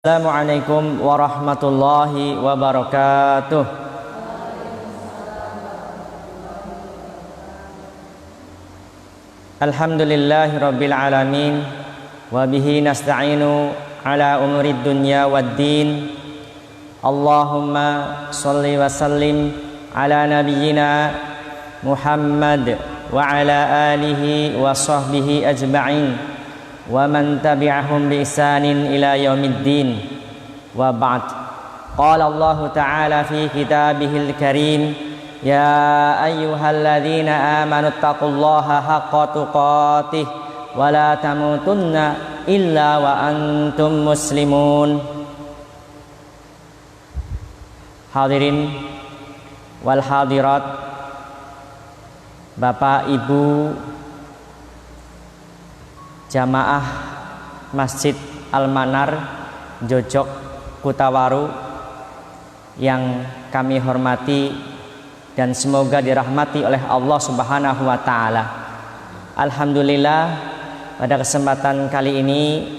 Assalamualaikum warahmatullahi wabarakatuh. Alhamdulillahi rabbil alamin, wa bihi nasta'inu ala umurid dunya waddin. Allahumma sholli wa sallim ala nabiyyina Muhammad wa ala alihi wa sahbihi ajma'in wa man tabi'ahum bi ihsanin ila yaumiddin. Wa ba'd. Qala Allah Ta'ala fi kitabihil karim, ya ayyuhalladzina amanu taqullaha haqqa tuqatih wa la tamutunna illa wa antum muslimun. Hadirin wal hadirat, Bapak Ibu jamaah Masjid Al-Manar Jojok Kutawaru yang kami hormati dan semoga dirahmati oleh Allah Subhanahu wa taala. Alhamdulillah, pada kesempatan kali ini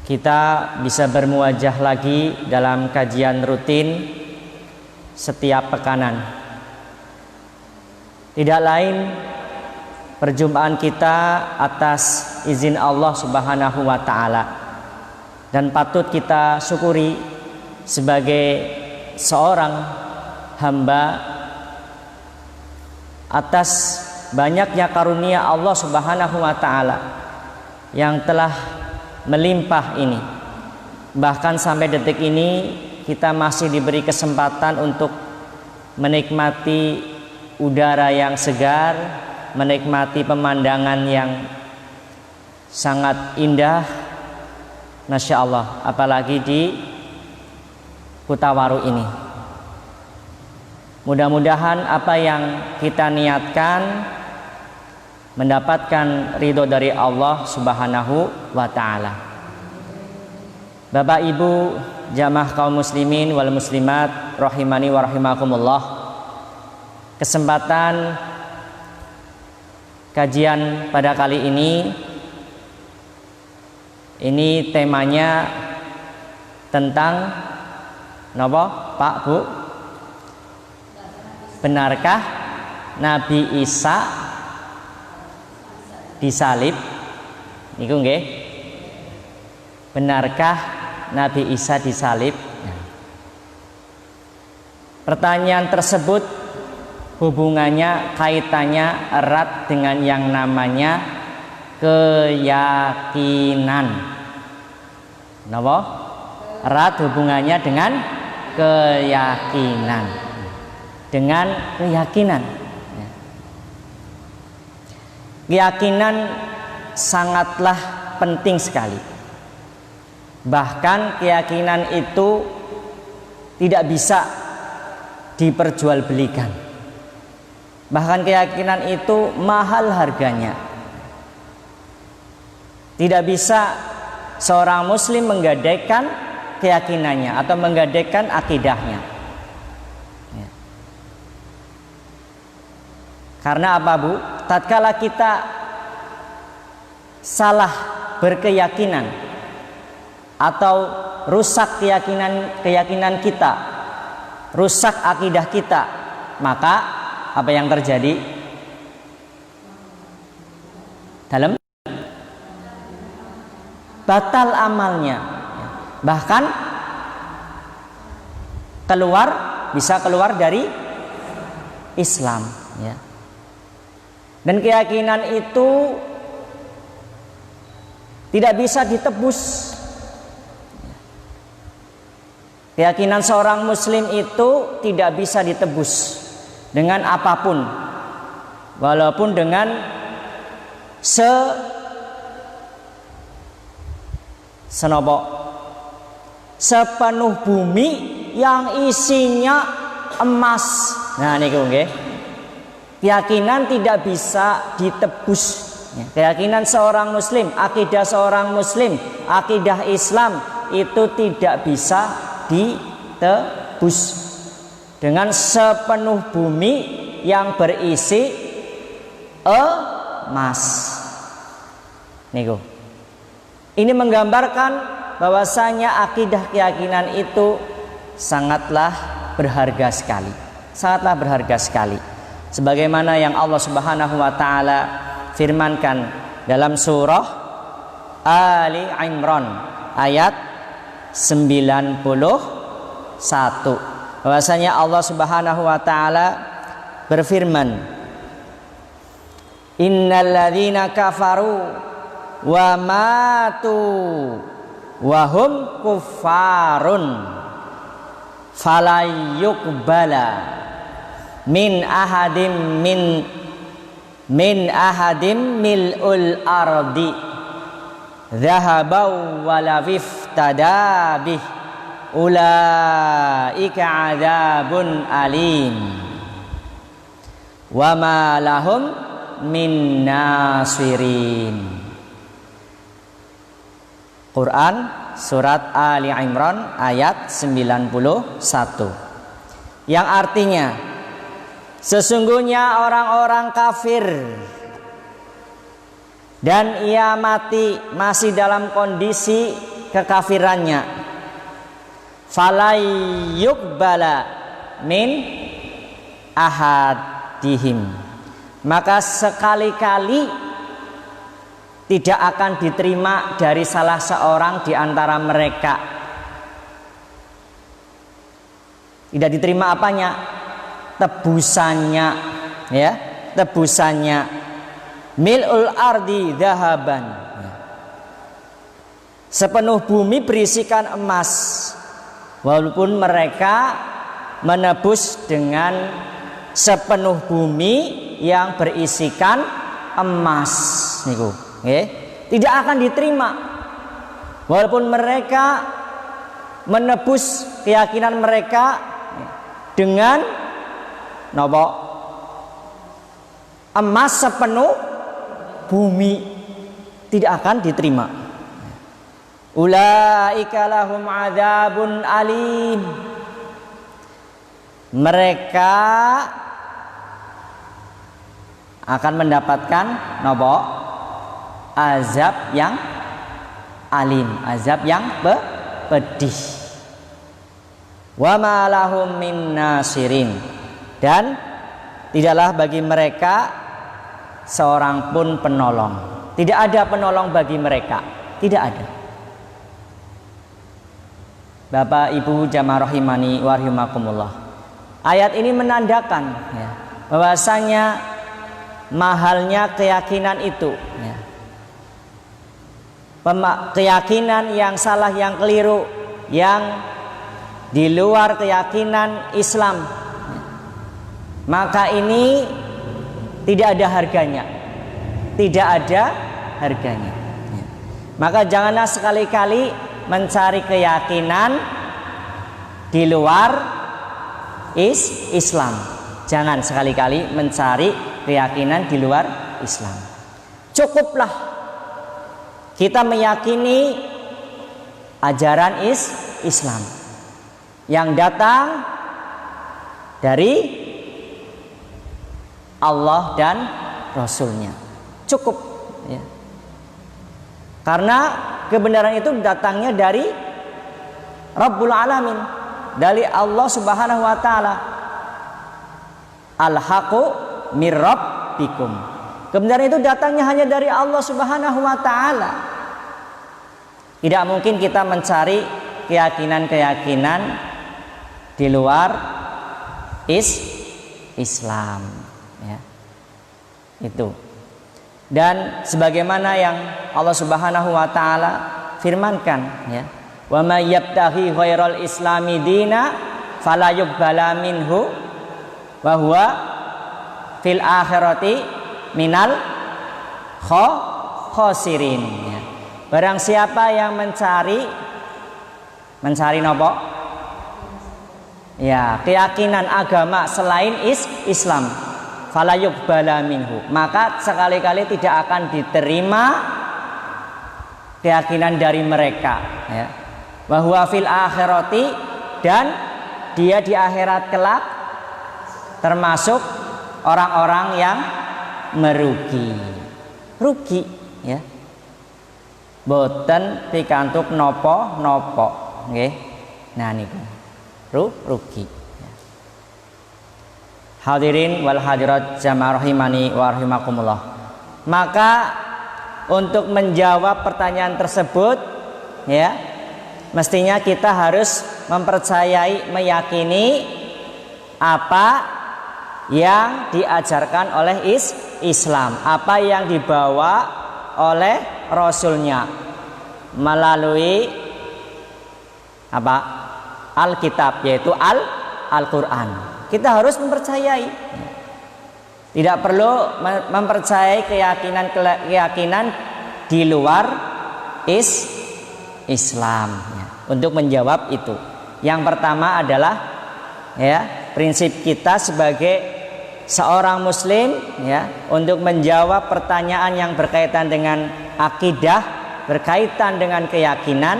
kita bisa bermuajah lagi dalam kajian rutin setiap pekanan. Tidak lain perjumpaan kita atas izin Allah Subhanahu wa taala, dan patut kita syukuri sebagai seorang hamba atas banyaknya karunia Allah Subhanahu wa taala yang telah melimpah ini. Bahkan sampai detik ini kita masih diberi kesempatan untuk menikmati udara yang segar, menikmati pemandangan yang sangat indah, Masya Allah, apalagi di Kutawaru ini. Mudah-mudahan apa yang kita niatkan mendapatkan ridho dari Allah Subhanahu wa ta'ala. Bapak Ibu jamaah kaum muslimin wal muslimat rahimani wa rahimakumullah, kesempatan kajian pada kali ini temanya tentang apa, Pak Bu? Benarkah Nabi Isa disalib? Niku nggih. Benarkah Nabi Isa disalib? Pertanyaan tersebut hubungannya, kaitannya erat dengan yang namanya keyakinan. Napa? Erat hubungannya dengan keyakinan. Dengan keyakinan. Keyakinan sangatlah penting sekali. Bahkan keyakinan itu tidak bisa diperjualbelikan. Bahkan keyakinan itu mahal harganya. Tidak bisa seorang muslim menggadaikan keyakinannya atau menggadaikan akidahnya. Ya. Karena apa, Bu? Tatkala kita salah berkeyakinan atau rusak keyakinan kita, rusak akidah kita, maka apa yang terjadi? Dalam batal amalnya, bahkan bisa keluar dari Islam, ya. Dan keyakinan itu tidak bisa ditebus. Keyakinan seorang muslim itu tidak bisa ditebus dengan apapun, walaupun dengan sepenuh bumi yang isinya emas. Nah niku nggih. Keyakinan tidak bisa ditebus. Keyakinan seorang muslim, akidah seorang muslim, akidah Islam itu tidak bisa ditebus dengan sepenuh bumi yang berisi emas. Niku. Ini menggambarkan bahwasanya akidah keyakinan itu sangatlah berharga sekali. Sangatlah berharga sekali. Sebagaimana yang Allah Subhanahu wa taala firmankan dalam surah Ali Imran ayat 91, bahwasanya Allah Subhanahu wa taala berfirman, innalladzina kafaru wa matu wa hum kuffarun falayuqbala min ahadim mil'ul ardi dhahabaw walawiftada bih ulaika adzabun alim wa ma lahum min nasirin. Quran surat Ali Imran ayat 91, yang artinya sesungguhnya orang-orang kafir dan ia mati masih dalam kondisi kekafirannya, falayyuqbala min ahadihim, maka sekali-kali tidak akan diterima dari salah seorang di antara mereka. Tidak diterima apanya? Tebusannya, ya, tebusannya. Mil'ul ardi dhahaban, sepenuh bumi berisikan emas, walaupun mereka menebus dengan sepenuh bumi yang berisikan emas niku, tidak akan diterima walaupun mereka menebus keyakinan mereka dengan nopo emas sepenuh bumi, tidak akan diterima. Ulaika lahum adzabun alim, mereka akan mendapatkan nopo azab yang alim, azab yang pedih. Wa ma lahum min nasirin, dan tidaklah bagi mereka seorang pun penolong. Tidak ada penolong bagi mereka, tidak ada. Bapak Ibu jamaah rahimani wa rahimakumullah, ayat ini menandakan ya, bahwasanya mahalnya keyakinan itu ya. Keyakinan yang salah, yang keliru, yang di luar keyakinan Islam, maka ini tidak ada harganya, tidak ada harganya. Maka janganlah sekali-kali mencari keyakinan di luar Islam. Jangan sekali-kali mencari keyakinan di luar Islam. Cukuplah kita meyakini ajaran Islam yang datang dari Allah dan Rasulnya. Cukup ya. Karena kebenaran itu datangnya dari Rabbul Alamin, dari Allah Subhanahu wa taala. Al-haqqu mir rabbikum. Kebenaran itu datangnya hanya dari Allah Subhanahu wa taala. Tidak mungkin kita mencari keyakinan-keyakinan di luar Islam ya. Itu. Dan sebagaimana yang Allah Subhanahu wa taala firmankan ya, wa may yabtaghi ghairal islami dina fala yuqbala minhu wa huwa fil akhirati minal khosirin ya. Barang siapa yang mencari nopo ya, keyakinan agama selain Islam, fala yuqbala minhu, maka sekali-kali tidak akan diterima keyakinan dari mereka ya. Wa huwa fil akhirati, dan dia di akhirat kelak termasuk orang-orang yang rugi ya. boten pikantuk nopo-nopo nggih. Nah niku rugi. Hadirin wal hadirat jamaah rahimani wa rahimakumullah. Maka untuk menjawab pertanyaan tersebut ya, mestinya kita harus mempercayai, meyakini apa yang diajarkan oleh Islam, apa yang dibawa oleh Rasulnya melalui apa? Alkitab, yaitu Al-Quran. Kita harus mempercayai. Tidak perlu mempercayai keyakinan di luar Islam ya. Untuk menjawab itu, yang pertama adalah ya, prinsip kita sebagai seorang muslim ya, untuk menjawab pertanyaan yang berkaitan dengan akidah, berkaitan dengan keyakinan,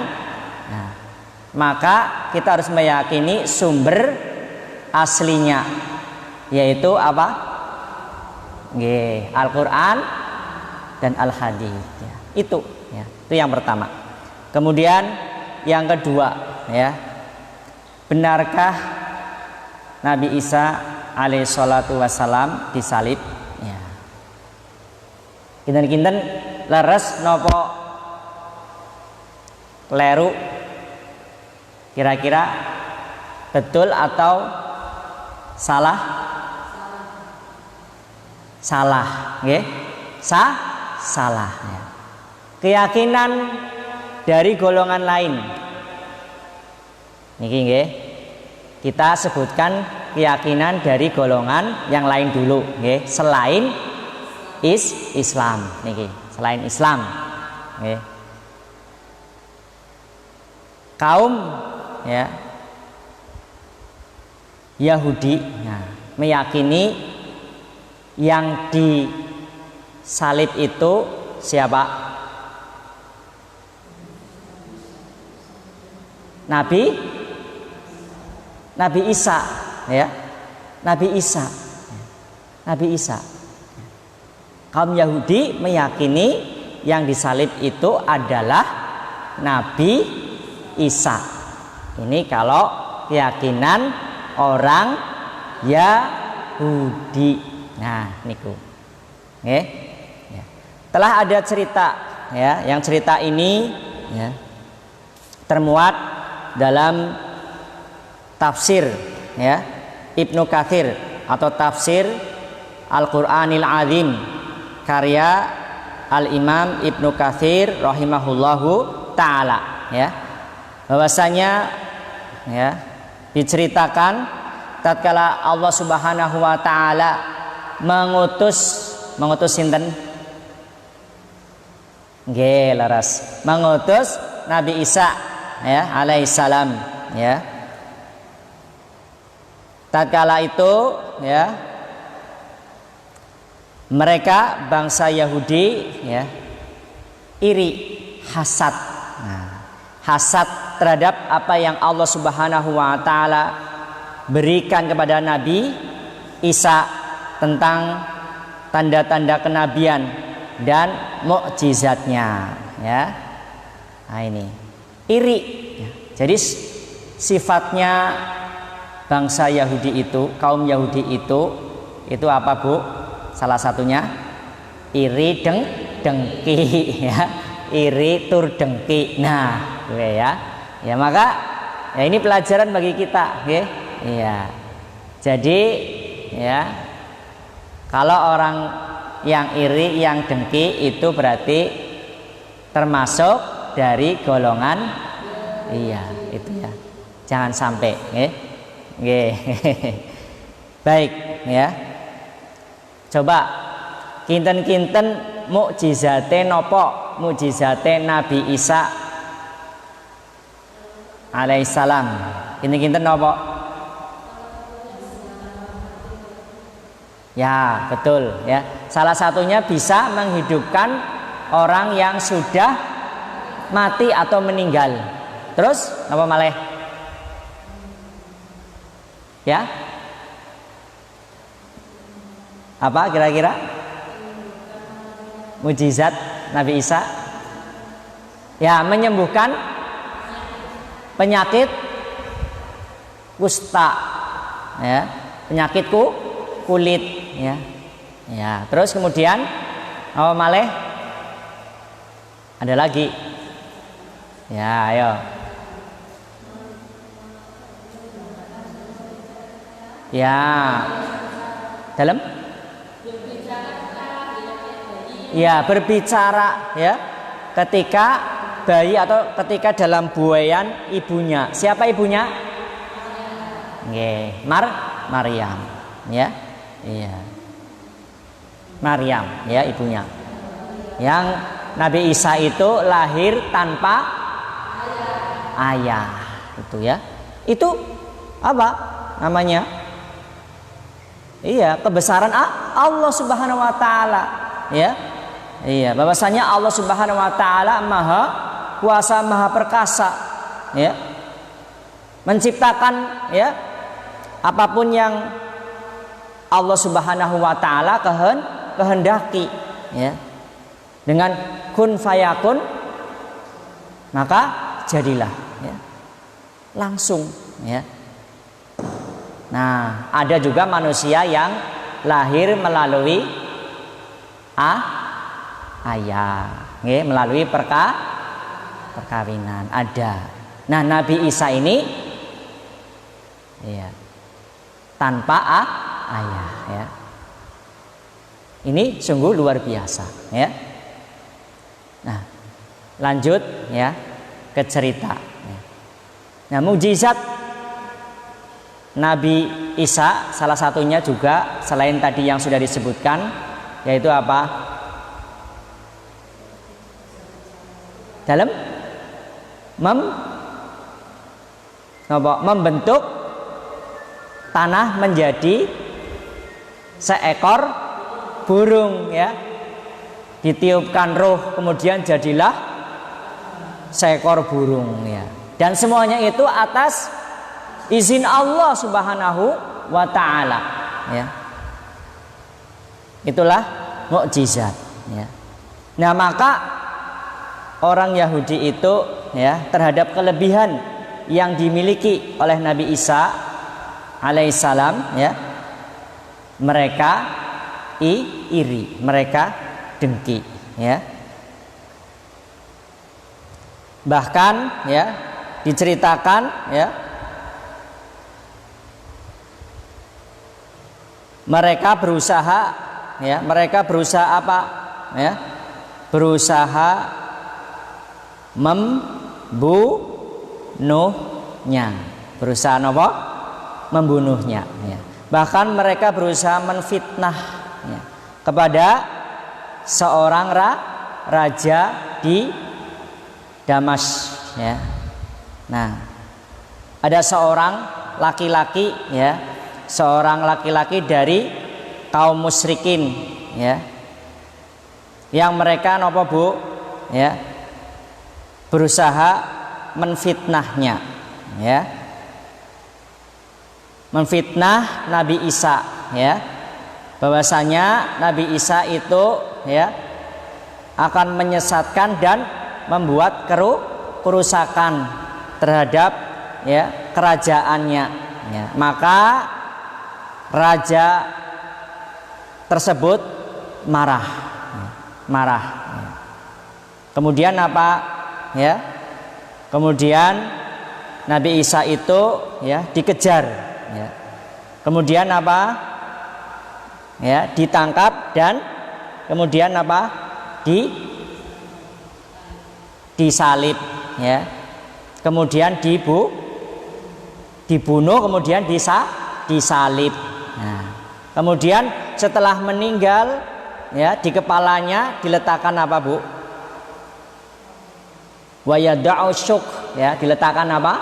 nah, maka kita harus meyakini sumber aslinya, yaitu apa? Al-Quran dan Al-Hadits ya. Itu yang pertama. Kemudian yang kedua ya, benarkah Nabi Isa alaihissalatu wassalam disalib ya. Kinten-kinten leres nopo kleru, kira-kira betul atau salah? Salah nggih. Salah ya. Keyakinan dari golongan lain niki nggih, kita sebutkan keyakinan dari golongan yang lain dulu nggih, selain Islam niki, selain Islam nggih. Kaum ya Yahudi meyakini yang disalib itu siapa? Nabi Isa ya. Nabi Isa. Kaum Yahudi meyakini yang disalib itu adalah Nabi Isa. Ini kalau keyakinan orang Yahudi. Nah, niku. Ya. Telah ada cerita ya, yang cerita ini ya, termuat dalam tafsir ya Ibnu Katsir atau tafsir Al-Qur'anil Azim karya Al-Imam Ibnu Katsir rahimahullahu taala ya, bahwasanya ya diceritakan tatkala Allah Subhanahu wa taala mengutus sinten? Nggih, leres. Mengutus Nabi Isa ya alaihissalam ya. Tatkala itu ya, mereka bangsa Yahudi ya iri, hasad. Hasad terhadap apa yang Allah Subhanahu wa taala berikan kepada Nabi Isa tentang tanda-tanda kenabian dan mukjizatnya ya. Nah ini iri ya. Jadi sifatnya bangsa Yahudi itu, kaum Yahudi itu apa Bu? Salah satunya iri dengki ya. Iri tur dengki. Nah, ya. Ya maka ya ini pelajaran bagi kita, nggih. Iya. Jadi ya, kalau orang yang iri, yang dengki itu berarti termasuk dari golongan iya, itu ya. Jangan sampai, nggih. Nggih. Baik, ya. Coba kinten-kinten mukjizate napa? Mukjizate Nabi Isa alaihissalam. Kinten-kinten napa? Ya, betul ya. Salah satunya bisa menghidupkan orang yang sudah mati atau meninggal. Terus apa malih? Ya? Apa kira-kira? Mujizat Nabi Isa? Ya, menyembuhkan penyakit kusta, ya, penyakit kulit, ya. Ya, terus kemudian apa malih? Ada lagi. Ya, ayo. Ya. Dalam? Ya, berbicara, ya, ketika bayi atau ketika dalam buayan ibunya. Siapa ibunya? Nggih, Maryam, ya. Iya. Maryam, ya, ibunya. Yang Nabi Isa itu lahir tanpa ayah, itu ya. Itu apa namanya? Iya, kebesaran Allah Subhanahu wa taala, ya. Iya, bahwasanya Allah Subhanahu wa taala Maha Kuasa, Maha Perkasa, ya. Menciptakan, ya, apapun yang Allah Subhanahu wa taala kehendaki, ya. Dengan kun fayakun maka jadilah, ya. Langsung, ya. Nah, ada juga manusia yang lahir melalui ayah, ya, melalui perkawinan, ada. Nah, Nabi Isa ini, ya, tanpa ayah, ya. Ini sungguh luar biasa, ya. Nah, lanjut, ya, ke cerita, ya. Nah, mukjizat Nabi Isa salah satunya juga selain tadi yang sudah disebutkan, yaitu apa? Dalam membentuk tanah menjadi seekor burung, ya. Ditiupkan roh, kemudian jadilah seekor burung, ya. Dan semuanya itu atas izin Allah Subhanahu wa taala, ya. Itulah mukjizat, ya. Nah, maka orang Yahudi itu, ya, terhadap kelebihan yang dimiliki oleh Nabi Isa alaihissalam, ya, mereka iri, mereka dengki, ya. Bahkan, ya, diceritakan, ya, mereka berusaha, ya, mereka berusaha apa, ya, berusaha membunuhnya, berusaha apa? Membunuhnya, ya. Bahkan mereka berusaha menfitnah, ya, kepada seorang raja di Damas, ya. Nah, ada seorang laki-laki, ya, seorang laki-laki dari kaum musyrikin, ya, yang mereka nopo bu, ya, berusaha menfitnahnya, ya, menfitnah Nabi Isa, ya, bahwasanya Nabi Isa itu, ya, akan menyesatkan dan membuat kerusakan terhadap, ya, kerajaannya, ya. Maka raja tersebut marah. Kemudian apa, ya? Kemudian Nabi Isa itu, ya, dikejar, ya. Kemudian apa, ya, ditangkap dan kemudian apa, disalib, ya. Kemudian dibunuh, kemudian disalib. Nah, kemudian setelah meninggal, ya, di kepalanya diletakkan apa, Bu? Wa yada'u syuk, ya, diletakkan apa?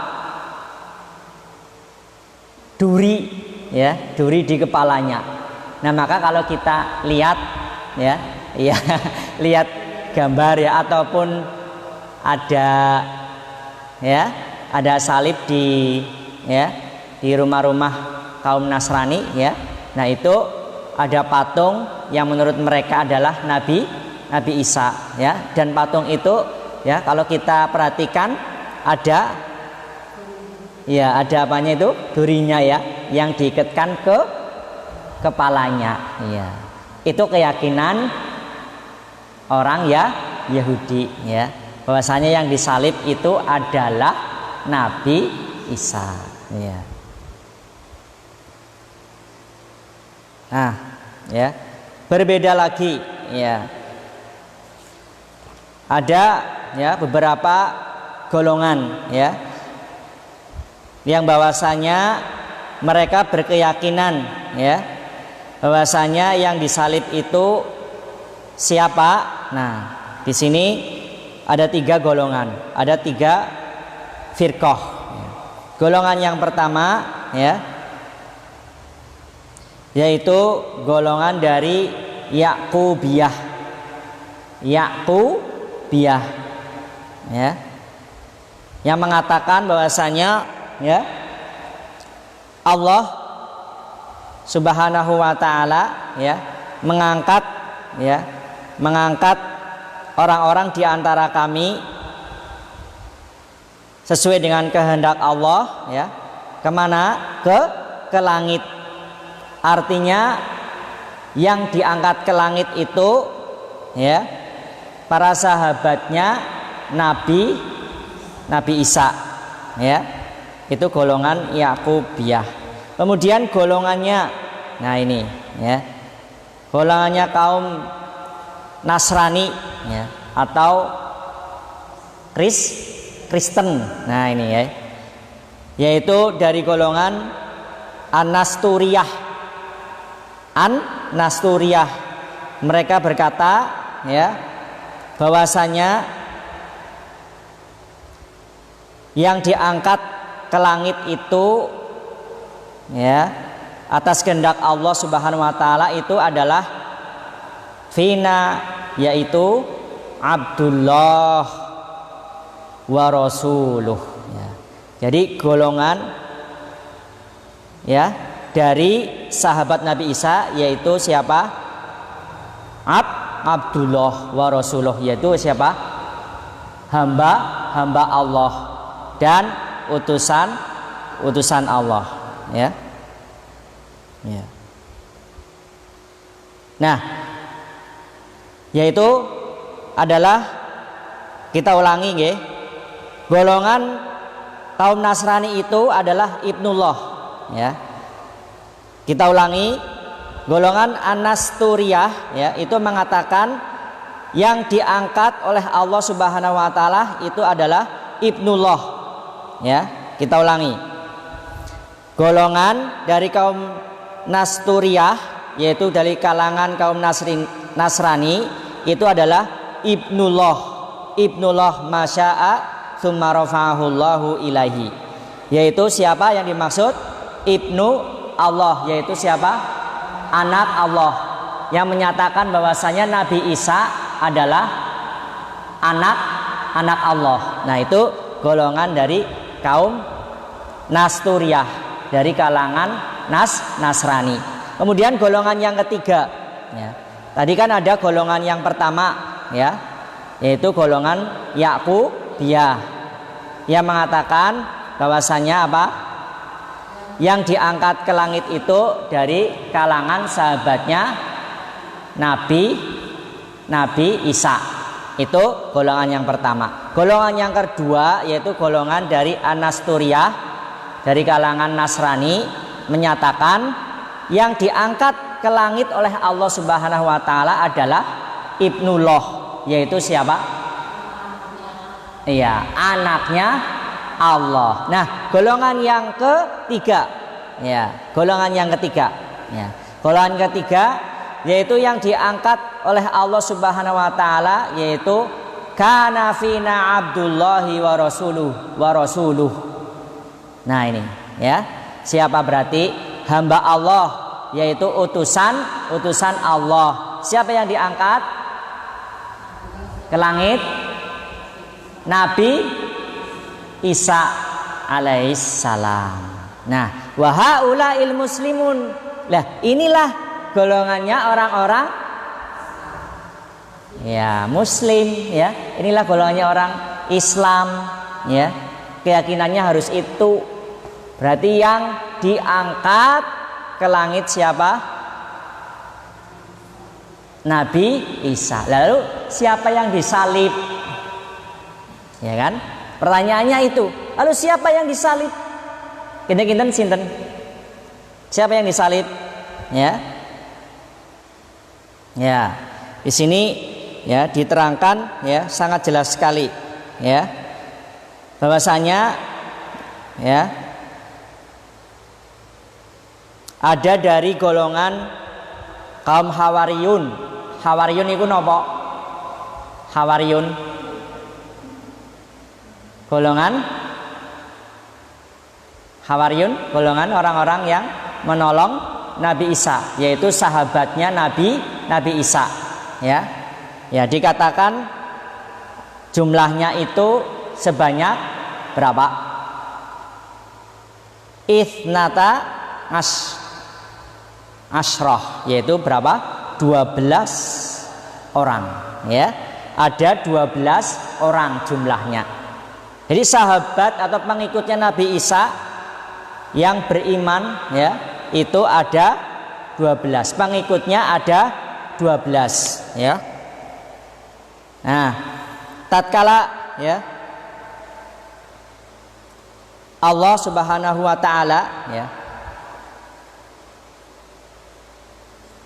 Duri, ya, duri di kepalanya. Nah, maka kalau kita lihat, ya, ya, lihat gambar, ya, ataupun ada, ya, ada salib di, ya, di rumah-rumah kaum Nasrani, ya. Nah, itu ada patung yang menurut mereka adalah Nabi Isa, ya, dan patung itu ya kalau kita perhatikan ada ya ada apanya itu durinya ya yang diikatkan ke kepalanya ya. Itu keyakinan orang ya Yahudi ya bahwasanya yang disalib itu adalah Nabi Isa ya. Nah ya berbeda lagi ya ada ya beberapa golongan ya yang bahwasanya mereka berkeyakinan ya bahwasanya yang disalib itu siapa. Nah di sini ada 3 golongan, ada 3 firqah ya. Golongan yang pertama ya yaitu golongan dari Yaqubiyah ya yang mengatakan bahwasanya ya Allah Subhanahu wa taala ya mengangkat orang-orang di antara kami sesuai dengan kehendak Allah ya kemana ke langit. Artinya yang diangkat ke langit itu ya para sahabatnya Nabi Isa ya. Itu golongan Yaqubiyah. Kemudian golongannya nah ini ya. Golongannya kaum Nasrani ya atau Kristen. Nah ini ya. Yaitu dari golongan An-Nasturiyah. Mereka berkata ya bahwasanya yang diangkat ke langit itu ya atas kehendak Allah Subhanahu wa taala itu adalah Fina yaitu Abdullah wa Rasuluh ya. Jadi golongan ya dari sahabat Nabi Isa yaitu siapa? Abdullah wa Rasuluh yaitu siapa? Hamba Allah dan utusan Allah ya. Ya. Nah, yaitu adalah kita ulangi nggih. Golongan kaum Nasrani itu adalah Ibnullah ya. Kita ulangi, golongan An-Nasturiyah ya itu mengatakan yang diangkat oleh Allah Subhanahu wa taala itu adalah Ibnullah. Ya, kita ulangi. Golongan dari kaum Nasturiyah yaitu dari kalangan kaum Nasrani itu adalah Ibnullah masya'a tsumma rafa'ahullahu ilaihi. Yaitu siapa yang dimaksud? Ibnu Allah, yaitu siapa? Anak Allah, yang menyatakan bahwasanya Nabi Isa adalah anak Allah. Nah, itu golongan dari kaum Nasturiyah, dari kalangan Nasrani. Kemudian golongan yang ketiga ya. Tadi kan ada golongan yang pertama ya, yaitu golongan Yaqubiyah yang mengatakan bahwasanya apa? Yang diangkat ke langit itu dari kalangan sahabatnya Nabi Isa. Itu golongan yang pertama. Golongan yang kedua yaitu golongan dari An-Nasturiyah, dari kalangan Nasrani, menyatakan yang diangkat ke langit oleh Allah Subhanahu wa taala adalah Ibnullah, yaitu siapa? Iya, anaknya Allah. Nah, golongan yang ketiga ya, golongan yang ketiga ya. Golongan ketiga yaitu yang diangkat oleh Allah Subhanahu wa taala yaitu kana fina Abdullahi wa rasuluh. Nah, ini ya. Siapa berarti? Hamba Allah, yaitu utusan Allah. Siapa yang diangkat ke langit? Nabi Isa alaihissalam. Nah, wa haula'il muslimun. Lah, inilah golongannya orang-orang Ya, Muslim ya. Inilah golongannya orang Islam ya. Keyakinannya harus itu. Berarti yang diangkat ke langit siapa? Nabi Isa. Lalu siapa yang disalib? Ya kan? Pertanyaannya itu. Lalu siapa yang disalib? Kinten-kinten sinten? Siapa yang disalib? Ya. Ya. Di sini ya diterangkan ya sangat jelas sekali ya. Bahwasanya ya ada dari golongan kaum Hawariyun. Hawariyun itu nopo? Hawariyun golongan Hawariyun golongan orang-orang yang menolong Nabi Isa, yaitu sahabatnya Nabi Isa ya. Ya dikatakan jumlahnya itu sebanyak berapa? Ithnata asroh, yaitu berapa? 12 orang ya. Ada 12 orang jumlahnya. Jadi sahabat atau pengikutnya Nabi Isa yang beriman ya itu ada 12. Pengikutnya ada 12 ya. Nah, tatkala ya Allah Subhanahu wa taala ya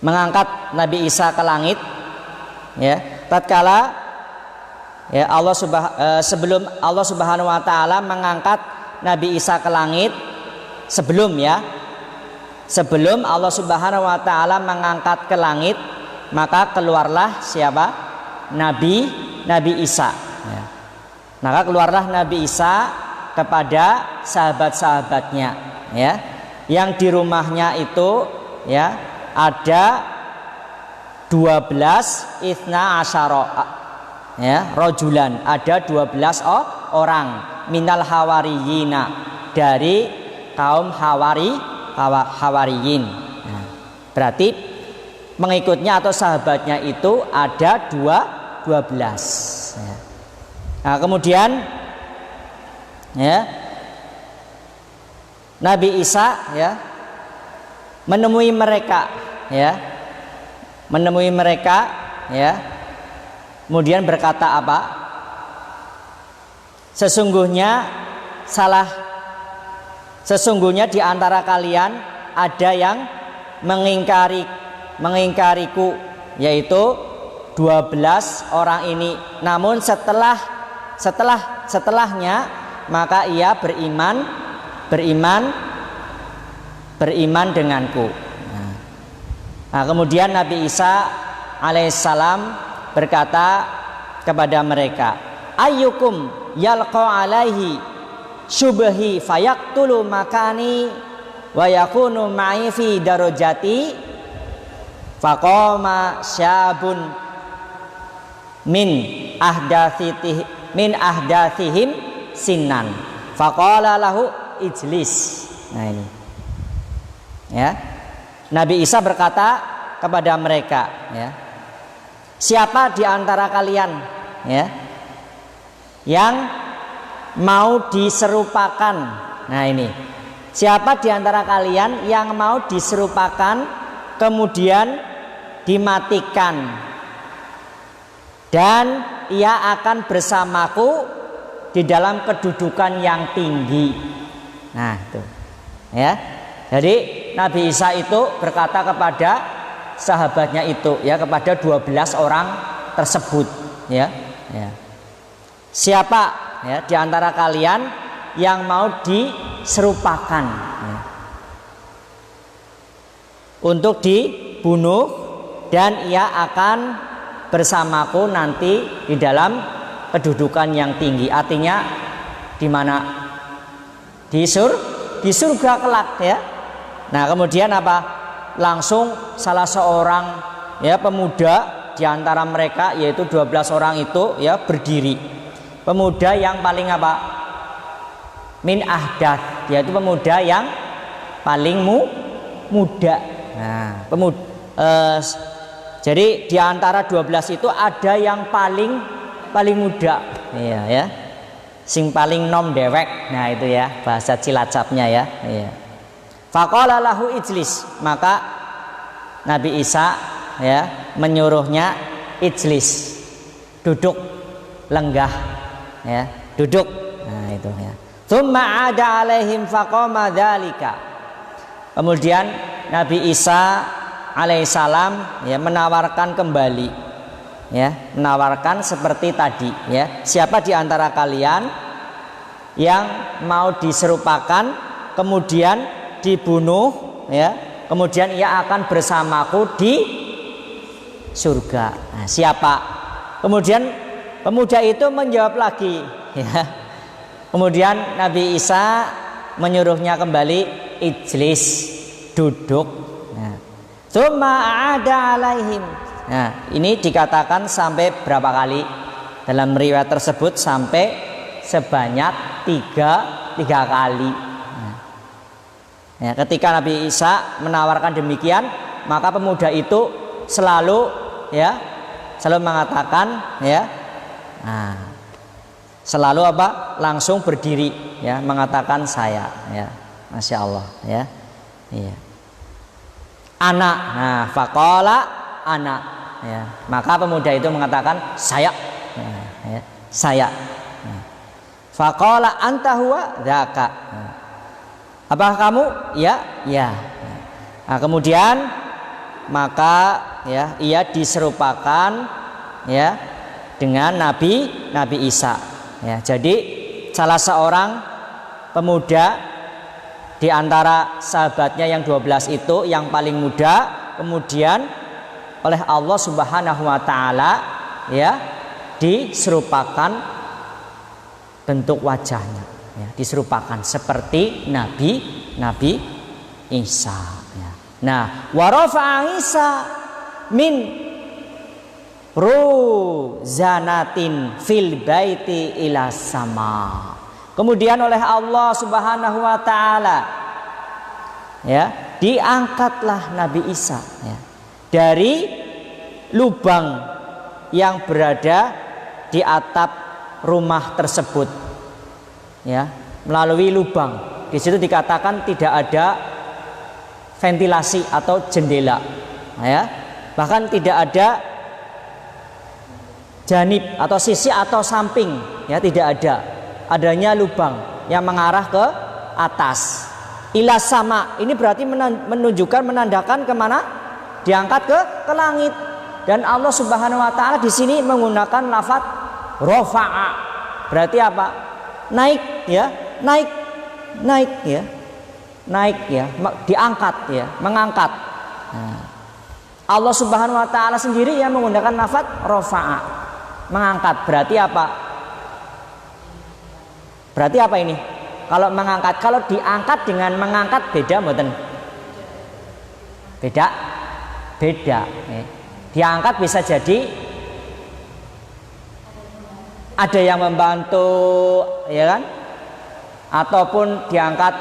mengangkat Nabi Isa ke langit ya, tatkala ya sebelum Allah Subhanahu wa taala mengangkat Nabi Isa ke langit, sebelum Allah Subhanahu wa taala mengangkat ke langit, maka keluarlah siapa? Nabi Isa ya. Maka keluarlah Nabi Isa kepada sahabat-sahabatnya ya, yang di rumahnya itu ya ada 12 ithna asyara ya, rojulan, ada 12 orang minal hawariyina, dari kaum hawariyin. Nah, berarti pengikutnya atau sahabatnya itu ada 12 ya. Nah, kemudian ya Nabi Isa ya menemui mereka ya, kemudian berkata apa? Sesungguhnya di antara kalian ada yang mengingkariku, yaitu 12 orang ini. Namun setelahnya maka ia beriman denganku. Nah, kemudian Nabi Isa alaihissalam berkata kepada mereka, ayyukum yalqa alaihi syubhi fayaktulu makani wa yakunu ma'i fi darajati. Faqama syabun min ahdathihim sinnan faqala lahu ijlis. Nah ini ya, Nabi Isa berkata kepada mereka ya, siapa di antara kalian ya yang mau diserupakan? Nah ini, siapa di antara kalian yang mau diserupakan kemudian dimatikan, dan ia akan bersamaku di dalam kedudukan yang tinggi. Nah itu ya, jadi Nabi Isa itu berkata kepada sahabatnya itu ya, kepada 12 orang tersebut ya, siapa ya di antara kalian yang mau diserupakan ya, untuk dibunuh, dan ia akan bersamaku nanti di dalam kedudukan yang tinggi. Artinya di mana? Di surga kelak ya. Nah, kemudian apa? Langsung salah seorang ya pemuda di antara mereka, yaitu 12 orang itu ya berdiri. Pemuda yang paling apa? Min ahdath, yaitu pemuda yang paling muda. Nah, Jadi di antara 12 itu ada yang paling muda. Iya ya. Sing paling nom dewek. Nah itu ya bahasa Cilacapnya ya. Iya. Faqala lahu ijlis, maka Nabi Isa ya menyuruhnya ijlis, duduk, lenggah ya, duduk. Nah itu ya. Tsumma ada alaihim faqama dzalika. Kemudian Nabi Isa alaihissalam ya menawarkan kembali ya, menawarkan seperti tadi ya, siapa di antara kalian yang mau diserupakan kemudian dibunuh ya, kemudian ia akan bersamaku di surga. Nah, siapa? Kemudian pemuda itu menjawab lagi ya. Kemudian Nabi Isa menyuruhnya kembali ijlis, duduk. Nah, tsumma a'ada alaihim. Nah, ini dikatakan sampai berapa kali? Dalam riwayat tersebut sampai sebanyak tiga kali. Nah, ya, ketika Nabi Isa menawarkan demikian, maka pemuda itu selalu mengatakan ya, nah, selalu apa? Langsung berdiri ya, mengatakan saya ya. Masya Allah ya. Iya. Anak. Nah, faqala anak ya. Maka pemuda itu mengatakan saya ya, saya. Nah. Faqala anta huwa dzaka. Nah. Apakah kamu? Ya, ya. Nah, kemudian maka ya ia diserupakan ya dengan Nabi Isa. Ya, jadi salah seorang pemuda di antara sahabatnya yang 12 itu yang paling muda, kemudian oleh Allah Subhanahu wa taala ya diserupakan bentuk wajahnya ya, diserupakan seperti Nabi Isa ya. Nah, wa rafa'a Isa min zanatin fil baiti ila sama. Kemudian oleh Allah Subhanahu wa taala ya, diangkatlah Nabi Isa ya, dari lubang yang berada di atap rumah tersebut ya, melalui lubang. Di situ dikatakan tidak ada ventilasi atau jendela ya, bahkan tidak ada janib atau sisi atau samping ya, tidak ada, adanya lubang yang mengarah ke atas. Ila sama ini berarti menunjukkan, menandakan kemana? Diangkat ke langit. Dan Allah Subhanahu wa taala di sini menggunakan lafaz rafa'a. Berarti apa? Naik ya, naik ya, naik ya, diangkat ya, mengangkat. Nah, Allah Subhanahu wa taala sendiri yang menggunakan lafaz rafa'a, mengangkat. Berarti apa? Berarti apa ini? Kalau mengangkat, kalau diangkat dengan mengangkat beda mboten? Beda ya. Diangkat bisa jadi ada yang membantu ya kan, ataupun diangkat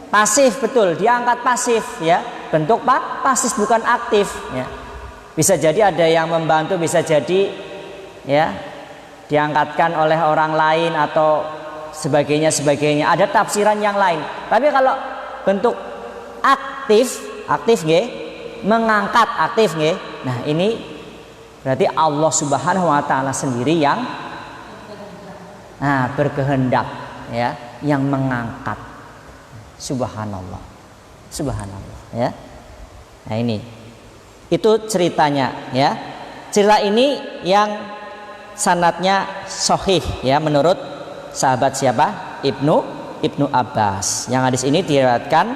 pasif, betul, diangkat pasif ya, bentuk pasif bukan aktif ya. Bisa jadi ada yang membantu, bisa jadi ya diangkatkan oleh orang lain atau sebagainya, ada tafsiran yang lain. Tapi kalau bentuk aktif nggih, mengangkat aktif nggih. Nah, ini berarti Allah Subhanahu wa taala sendiri yang berkehendak ya, yang mengangkat. Subhanallah ya. Nah, ini itu ceritanya ya. Cerita ini yang sanadnya sahih ya, menurut sahabat siapa? Ibnu Abbas. Yang hadis ini diriwayatkan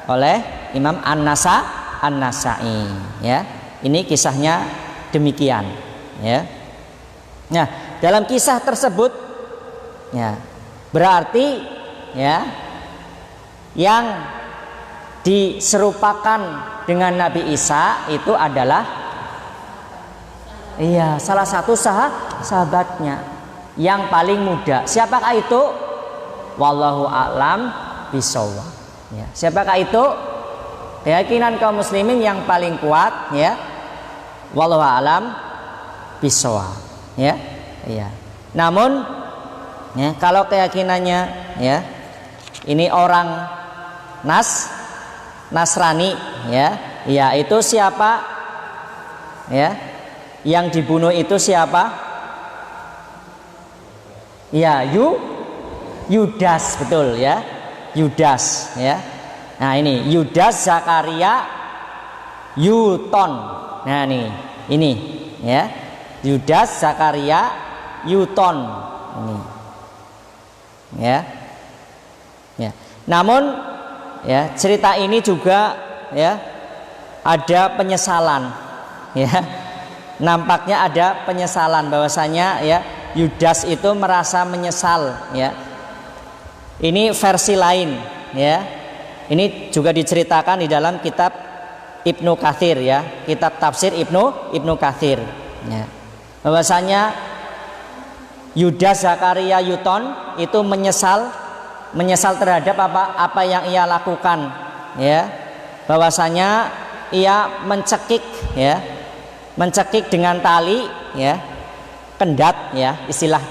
oleh Imam An-Nasa'i ya. Ini kisahnya demikian ya. Nah, dalam kisah tersebut ya, berarti ya yang diserupakan dengan Nabi Isa itu adalah salah satu sahabatnya yang paling muda. Siapakah itu? Wallahu a'lam bishawab. Ya, siapakah itu? Keyakinan kaum muslimin yang paling kuat, ya. Wallahu a'lam bishawab, ya. Iya. Namun ya, kalau keyakinannya ya ini orang Nasrani, ya, ya itu siapa, ya, yang dibunuh itu siapa? Ya, Yudas, betul ya, Yudas, ya. Nah ini Yudas Zakaria Yuton. Nah ini ya, Yudas Zakaria Yuton ini, ya. Ya. Namun ya cerita ini juga ya ada penyesalan, ya. Nampaknya ada penyesalan bahwasanya ya Yudas itu merasa menyesal, ya. Ini versi lain, ya. Ini juga diceritakan di dalam kitab Ibnu Katsir, ya, kitab tafsir Ibnu Katsir, ya. Bahwasanya Yudas Zakaria Yuton itu menyesal terhadap apa yang ia lakukan, ya. Bahwasanya ia mencekik, ya, mencekik dengan tali, ya, kendat, ya, istilah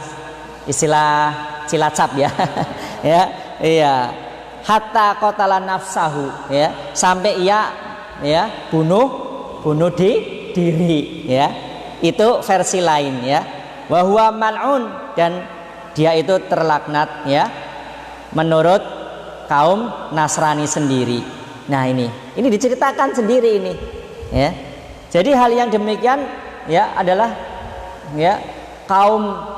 Cilacap, ya. Ya, iya, hatta qatala nafsahu, ya, sampai ia ya bunuh diri, ya. Itu versi lain, ya. Wa huwa mal'un, dan dia itu terlaknat, ya, menurut kaum Nasrani sendiri. Nah ini diceritakan sendiri ini, ya. Jadi hal yang demikian ya adalah ya kaum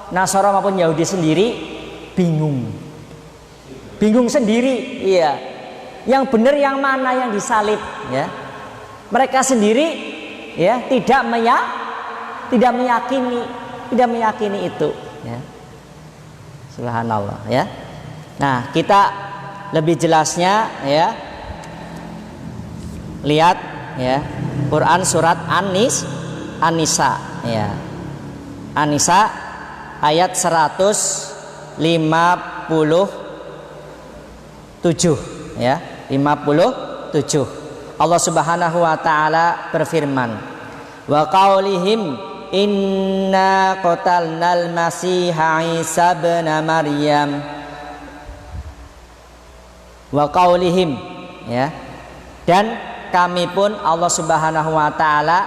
Nasara maupun Yahudi sendiri bingung sendiri, iya. Yang benar yang mana yang disalib, ya. Mereka sendiri ya tidak meyakini itu, ya. Subhanallah, ya. Nah, kita lebih jelasnya ya lihat ya Quran surat An-Nisa, ya. An-Nisa ayat 157, ya, 57. Allah Subhanahu wa taala berfirman, wa qaulihim inna qatalnal masiha Isa ibn Maryam, wa qaulihim, ya, dan kami pun Allah Subhanahu wa taala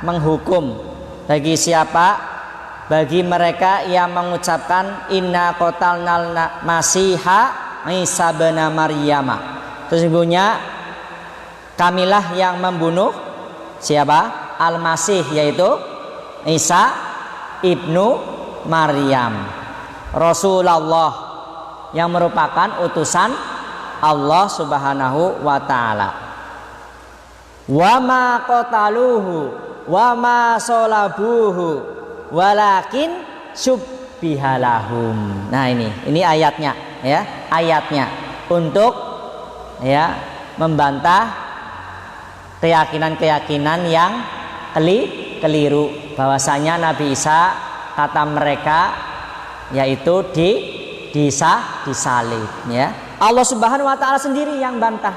menghukum bagi siapa? Bagi mereka yang mengucapkan inna qatalnal masiha Isa ibn Maryam. Sesungguhnya kamilah yang membunuh siapa? Al-Masih, yaitu Isa ibnu Maryam, Rasulullah yang merupakan utusan Allah Subhanahu wa taala. Wa ma qataluhu wa ma salabuhu walakin subbihalahum. Nah ini ayatnya, ya, ayatnya untuk ya membantah keyakinan yang keliru bahwasanya Nabi Isa kata mereka yaitu disalib, ya. Allah Subhanahu wa taala sendiri yang bantah.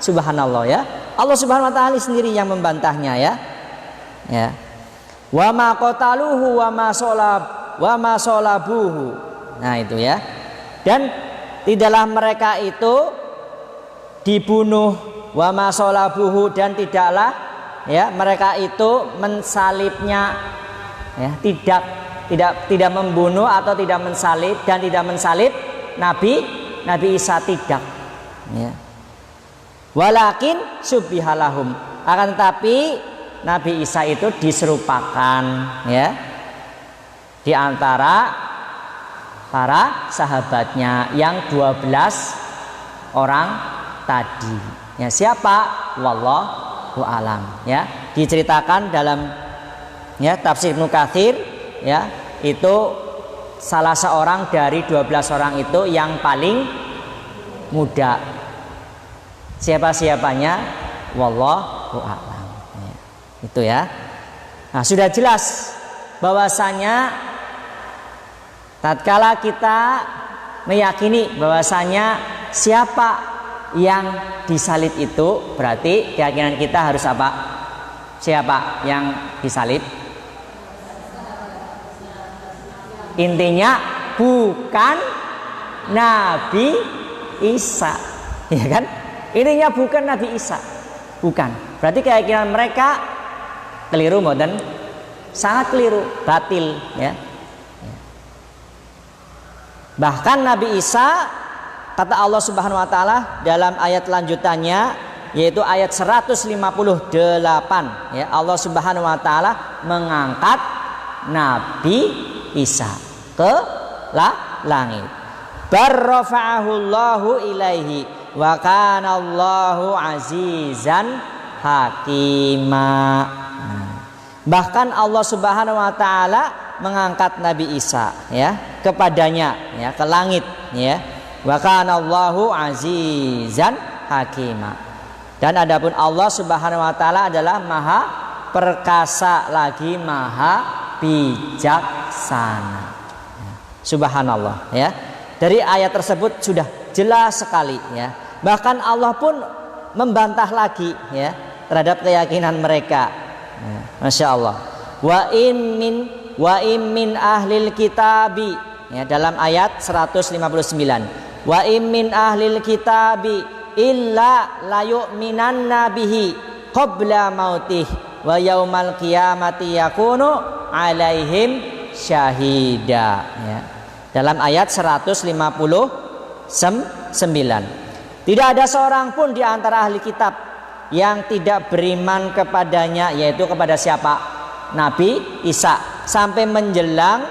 Subhanallah, ya. Allah Subhanahu wa taala sendiri yang membantahnya, ya. Ya. Wa ma qataluhu wa ma salabuhu. Nah itu, ya. Dan tidaklah mereka itu dibunuh, wa ma salabuhu, dan tidaklah ya mereka itu mensalibnya, ya, tidak membunuh atau tidak mensalib dan tidak mensalib Nabi Isa, tidak, ya. Walakin subbihalahum, akan tetapi Nabi Isa itu diserupakan, ya, di antara para sahabatnya yang 12 orang tadi, ya. Siapa? Wallahu a'lam, ya. Diceritakan dalam ya tafsir Ibnu Katsir, ya, itu salah seorang dari 12 orang itu yang paling muda. Siapa-siapanya? Wallahu a'lam, ya. Itu, ya. Nah, sudah jelas bahwasanya tatkala kita meyakini bahwasanya siapa yang disalib itu berarti keyakinan kita harus apa? Siapa yang disalib? Intinya bukan Nabi Isa, ya kan? Intinya bukan Nabi Isa, bukan. Berarti keyakinan mereka keliru, dan sangat keliru, batil, ya. Bahkan Nabi Isa, kata Allah Subhanahu wa taala dalam ayat lanjutannya, yaitu ayat 158, ya, Allah Subhanahu wa taala mengangkat Nabi Isa ke langit. Barrafa'ahullahu ilaihi wa kana Allahu azizan hakima. Bahkan Allah Subhanahu wa taala mengangkat Nabi Isa, ya, kepadanya, ya, ke langit, ya. Wa kana Allahu azizan hakima. Dan adapun Allah Subhanahu wa taala adalah maha perkasa lagi maha bijaksana. Subhanallah, ya. Dari ayat tersebut sudah jelas sekali, ya. Bahkan Allah pun membantah lagi, ya, terhadap keyakinan mereka. Ya, Masya Allah. Wa in min ahlil kitabi, ya, dalam ayat 159. Wa in min ahlil kitabi illa layu'minanna bihi qabla mautih wa yaumal qiyamati yakunu alaihim syahida, ya. Dalam ayat 159. Tidak ada seorang pun di antara ahli kitab yang tidak beriman kepadanya, yaitu kepada siapa? Nabi Isa, sampai menjelang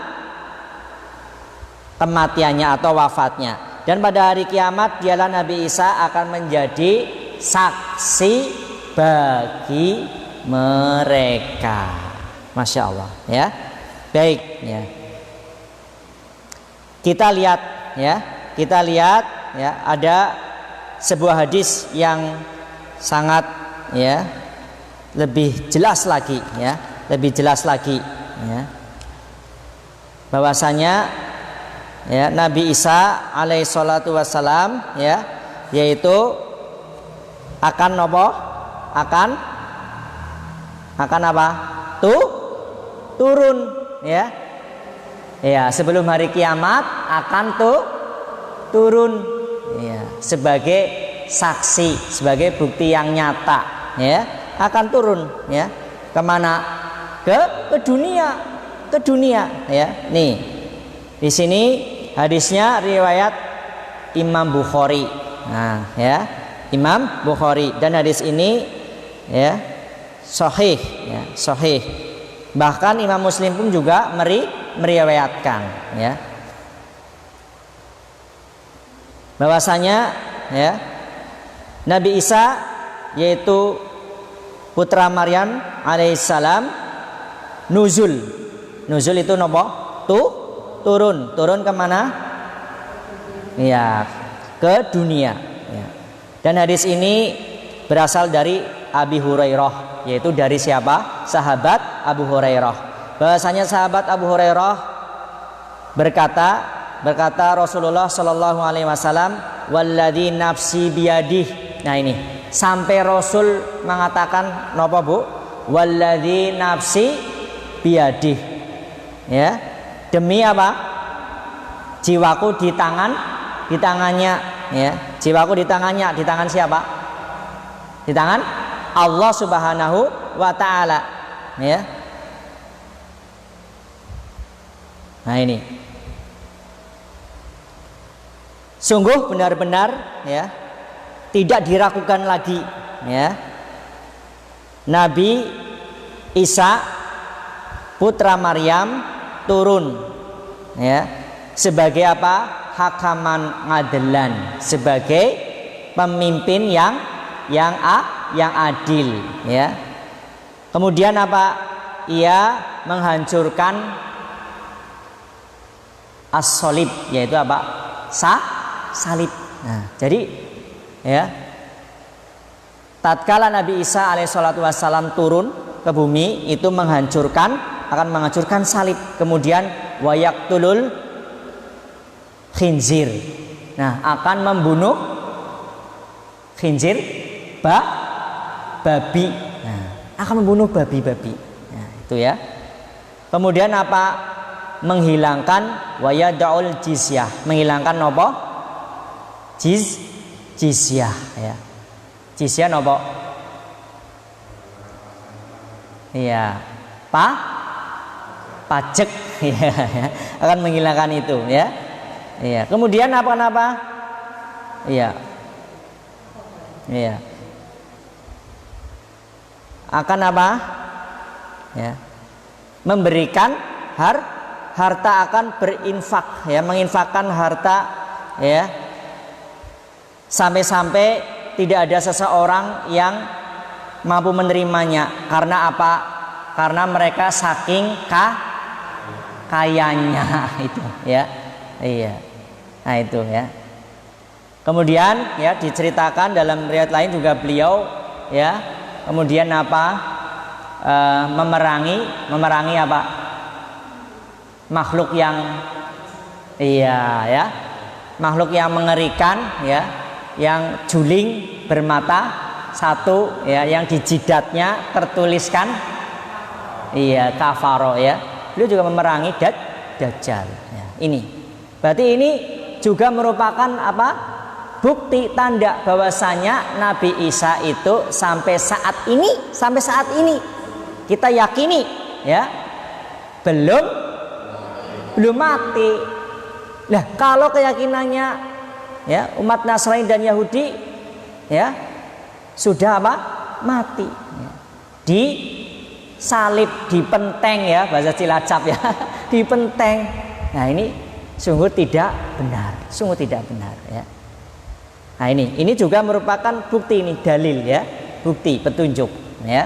kematiannya atau wafatnya. Dan pada hari kiamat dialah Nabi Isa akan menjadi saksi bagi mereka. Masya Allah, ya. Baik, ya. Kita lihat, ya. Kita lihat, ya, ada sebuah hadis yang sangat, ya, lebih jelas lagi, ya. Lebih jelas lagi, ya. Bahwasanya, ya, Nabi Isa alaihi salatu wassalam, ya, yaitu akan apa? Akan apa? Turun, ya. Ya, sebelum hari kiamat akan turun, ya, sebagai saksi, sebagai bukti yang nyata, ya, akan turun, ya. Kemana? Ke dunia, ya. Nih, di sini hadisnya riwayat Imam Bukhari. Nah, ya, Imam Bukhari, dan hadis ini, ya, sahih, ya, sahih. Bahkan Imam Muslim pun juga meriwayatkan, ya, bahwasanya, ya, Nabi Isa yaitu putra Maryam alaihissalam nuzul itu nopo? Turun kemana? Ya, ke dunia, ya. Dan hadis ini berasal dari Abi Hurairah, yaitu dari siapa? Sahabat Abu Hurairah. Bahwasanya sahabat Abu Hurairah berkata Rasulullah Shallallahu Alaihi Wasallam, walladzi nafsi biyadih. Nah, ini sampai Rasul mengatakan napa, Bu? Walladzi nafsi biyadih, ya, demi apa? Jiwaku di tangannya, ya. Jiwaku di tangannya, di tangan siapa? Di tangan Allah Subhanahu wa taala, ya. Nah, ini sungguh benar-benar, ya, tidak diragukan lagi, ya, Nabi Isa putra Maryam turun, ya, sebagai apa? Hakaman ngadilan, sebagai pemimpin yang adil, ya. Kemudian apa? Ia menghancurkan as-salib, yaitu apa? Salib. Nah, jadi, ya, tatkala Nabi Isa alaihissalatu wassalam turun ke bumi, itu akan menghancurkan salib. Kemudian wayaktulul khinzir. Nah, akan membunuh Khinzir, babi. Nah, akan membunuh babi-babi. Nah, itu ya. Kemudian apa? Menghilangkan wayadaul jizyah. Menghilangkan apa? Jizyah ya. Jizyah apa? Iya. Pajak ya, akan menghilangkan itu ya. Iya. Kemudian apa? Iya. Iya. Akan apa? Ya. Memberikan harta, akan berinfak ya, menginfakkan harta ya. Sampai-sampai tidak ada seseorang yang mampu menerimanya. Karena apa? Karena mereka saking kayanya itu ya. Iya. Nah itu ya. Kemudian ya diceritakan dalam riwayat lain juga beliau ya. Kemudian apa? Memerangi apa? Makhluk yang ya. Makhluk yang mengerikan ya, yang juling bermata satu ya, yang di jidatnya tertuliskan kafaro ya. Beliau juga memerangi Dajjal ya. Ini berarti ini juga merupakan apa? Bukti tanda bahwasanya Nabi Isa itu sampai saat ini kita yakini ya belum mati. Nah, kalau keyakinannya ya umat Nasrani dan Yahudi ya sudah apa? Mati. Ya. Disalib, dipenteng ya, bahasa Cilacap ya. Dipenteng. Nah, ini sungguh tidak benar ya. Nah, ini juga merupakan bukti, ini dalil ya, bukti petunjuk ya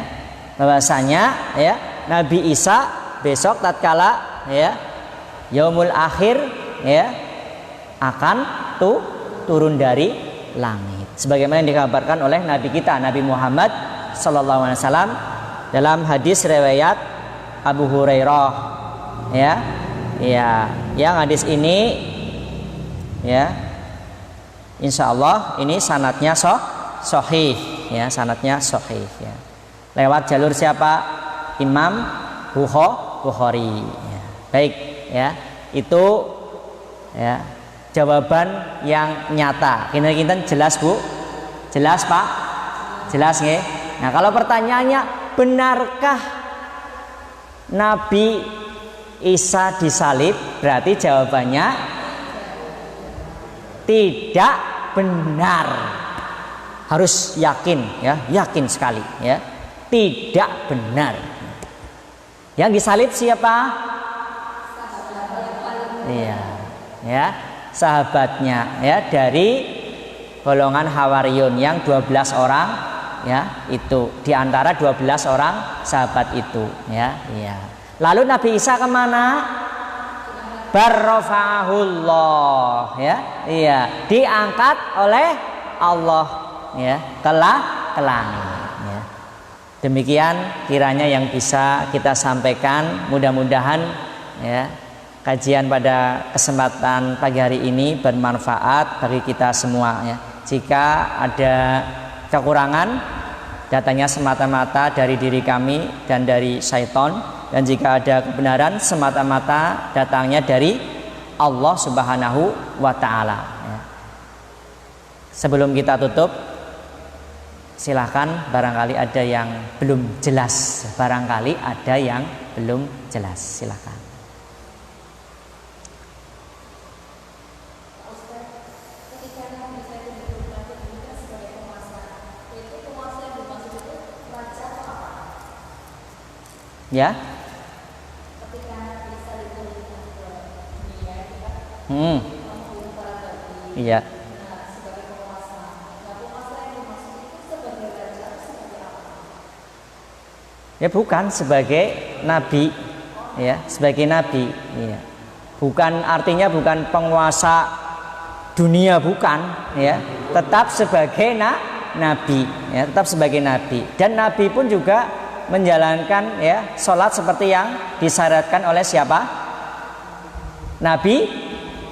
bahwasanya ya Nabi Isa besok tatkala ya yaumul akhir ya akan turun dari langit sebagaimana yang dikabarkan oleh Nabi kita Nabi Muhammad sallallahu alaihi wasallam dalam hadis riwayat Abu Hurairah ya. Yang hadis ini ya insyaallah ini sanadnya sahih ya, sanadnya sahih ya. Lewat jalur siapa? Imam Bukhari ya. Baik ya, itu ya jawaban yang nyata. Kinten jelas Bu? Jelas Pak? Jelas nggih? Nah, kalau pertanyaannya benarkah Nabi Isa disalib? Berarti jawabannya tidak benar. Harus yakin ya, yakin sekali ya. Tidak benar. Yang disalib siapa? Iya, ya, sahabatnya ya dari golongan Hawariyun yang 12 orang ya, itu di antara 12 orang sahabat itu ya, iya. Lalu Nabi Isa kemana? Barrafa'ahullah ya, iya, diangkat oleh Allah ya ke langit ya. Demikian kiranya yang bisa kita sampaikan, mudah-mudahan ya kajian pada kesempatan pagi hari ini bermanfaat bagi kita semua ya. Jika ada kekurangan datangnya semata-mata dari diri kami dan dari syaitan, dan jika ada kebenaran semata-mata datangnya dari Allah Subhanahu wa taala ya. Sebelum kita tutup, silahkan barangkali ada yang belum jelas, barangkali ada yang belum jelas, silahkan. Ya. Iya. Ya bukan sebagai nabi ya, sebagai nabi ya. Bukan artinya bukan penguasa dunia, bukan ya, tetap sebagai nabi ya, tetap sebagai nabi. Dan nabi pun juga menjalankan ya sholat seperti yang disyaratkan oleh siapa? Nabi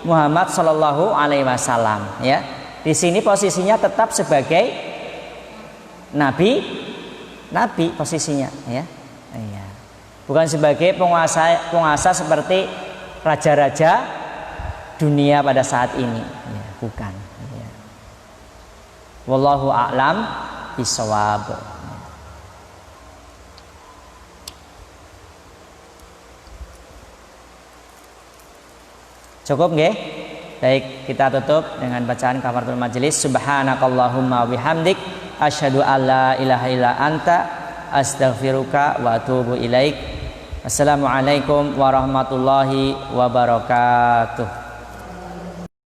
Muhammad Shallallahu Alaihi Wasallam ya. Di sini posisinya tetap sebagai nabi, nabi posisinya ya. Iya. Bukan sebagai penguasa seperti raja-raja dunia pada saat ini ya, bukan ya. Wallahu a'lam bishawab. Cukup nggih? Baik, kita tutup dengan bacaan kafaratul majelis. Subhanakallahumma bihamdik asyhadu alla ilaha illa anta astaghfiruka wa atubu ilaik. Assalamualaikum warahmatullahi wabarakatuh.